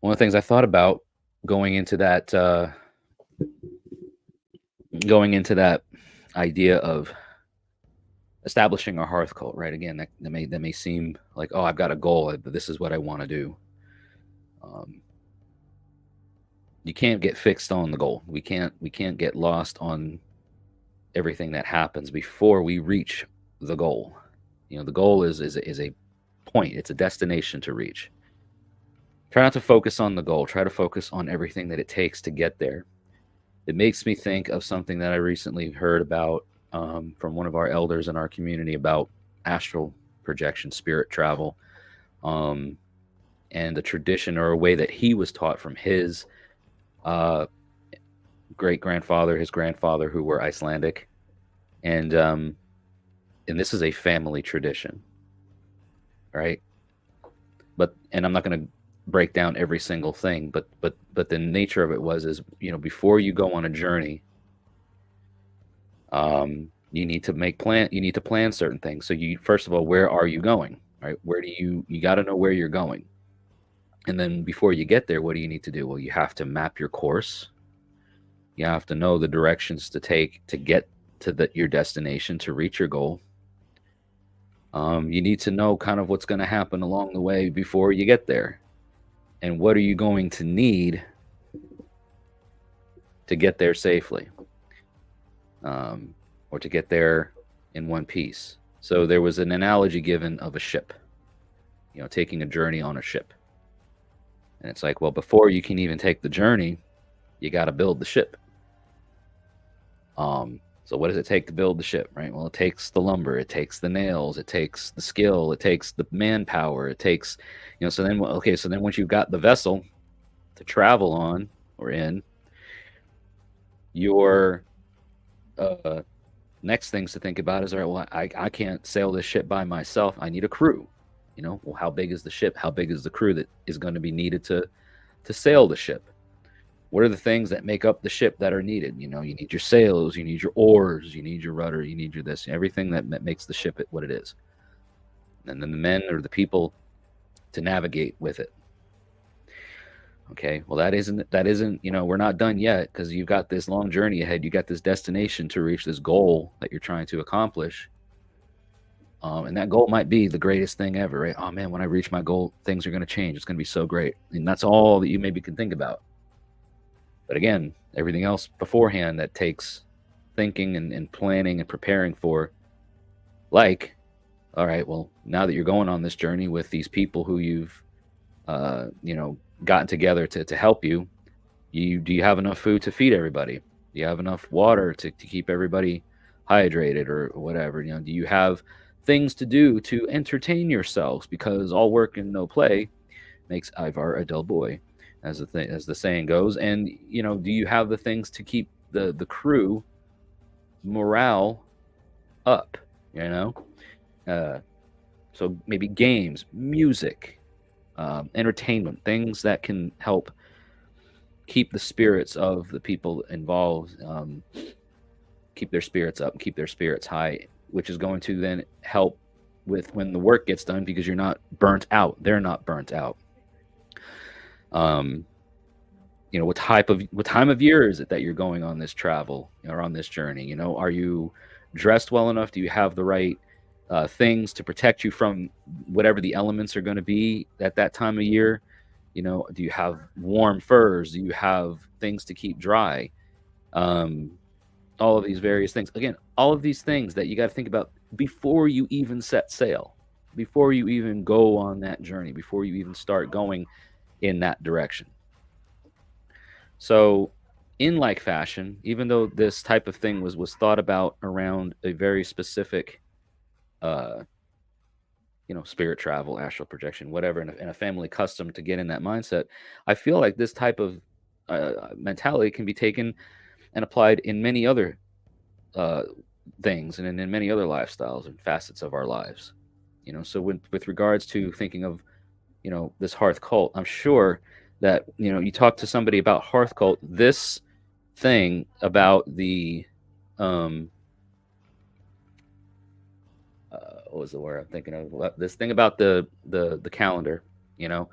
One of the things I thought about going into that going into that idea of establishing a hearth cult, right? Again, that may seem like, oh, I've got a goal. This is what I want to do. Um, you can't get fixed on the goal. We can't get lost on everything that happens before we reach the goal. The goal is a point. It's a destination to reach. Try not to focus on the goal. Try to focus on everything that it takes to get there. It makes me think of something that I recently heard about from one of our elders in our community about astral projection, spirit travel, um, and the tradition or a way that he was taught from his uh, great grandfather, his grandfather, who were Icelandic, and and this is a family tradition, right? And I'm not going to break down every single thing, but the nature of it is before you go on a journey, you need to plan certain things. So you first of all, where are you going, right? Where do you got to know where you're going, and then before you get there, what do you need to do? Well, you have to map your course. You have to know the directions to take to get to your destination, to reach your goal. You need to know kind of what's going to happen along the way before you get there, and what are you going to need to get there safely, or to get there in one piece. So there was an analogy given of a ship, taking a journey on a ship. And it's like, well, before you can even take the journey, you got to build the ship. So what does it take to build the ship, right? Well, it takes the lumber, it takes the nails, it takes the skill, it takes the manpower, it takes, so then, okay, so then once you've got the vessel to travel on or in, your next things to think about is, all right, well, I can't sail this ship by myself. I need a crew. Well, how big is the ship? How big is the crew that is going to be needed to sail the ship? What are the things that make up the ship that are needed? You need your sails, you need your oars, you need your rudder, you need your this, everything that makes the ship what it is. And then the men or the people to navigate with it. Okay, well, that isn't we're not done yet, because you've got this long journey ahead. You got this destination to reach, this goal that you're trying to accomplish. And that goal might be the greatest thing ever, right? Oh man, when I reach my goal, things are going to change. It's going to be so great. And that's all that you maybe can think about. But again, everything else beforehand that takes thinking and planning and preparing for, like, all right, well, now that you're going on this journey with these people who you've, gotten together to help you, do you have enough food to feed everybody? Do you have enough water to keep everybody hydrated or whatever? Do you have things to do to entertain yourselves? Because all work and no play makes Ivar a dull boy, as the saying goes. And do you have the things to keep the crew morale up? So maybe games, music, entertainment, things that can help keep the spirits of the people involved, keep their spirits up, keep their spirits high, which is going to then help with when the work gets done, because you're not burnt out. They're not burnt out. What time of year is it that you're going on this travel or on this journey? Are you dressed well enough? Do you have the right things to protect you from whatever the elements are going to be at that time of year? Do you have warm furs? Do you have things to keep dry? All of these various things. Again, all of these things that you got to think about before you even set sail, before you even go on that journey, before you even start going in that direction. So, in like fashion, even though this type of thing was thought about around a very specific, uh, spirit travel, astral projection, whatever, in a family custom to get in that mindset, I feel like this type of mentality can be taken and applied in many other uh, things and in many other lifestyles and facets of our lives. So with regards to thinking of, this hearth cult, I'm sure that, you talk to somebody about hearth cult, this thing about the, what was the word I'm thinking of? This thing about the calendar, you know,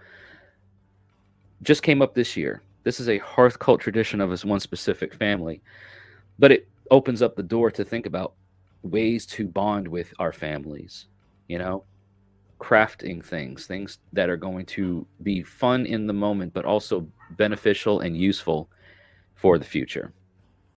just came up this year. This is a hearth cult tradition of this one specific family, but it opens up the door to think about ways to bond with our families, you know, crafting things that are going to be fun in the moment, but also beneficial and useful for the future.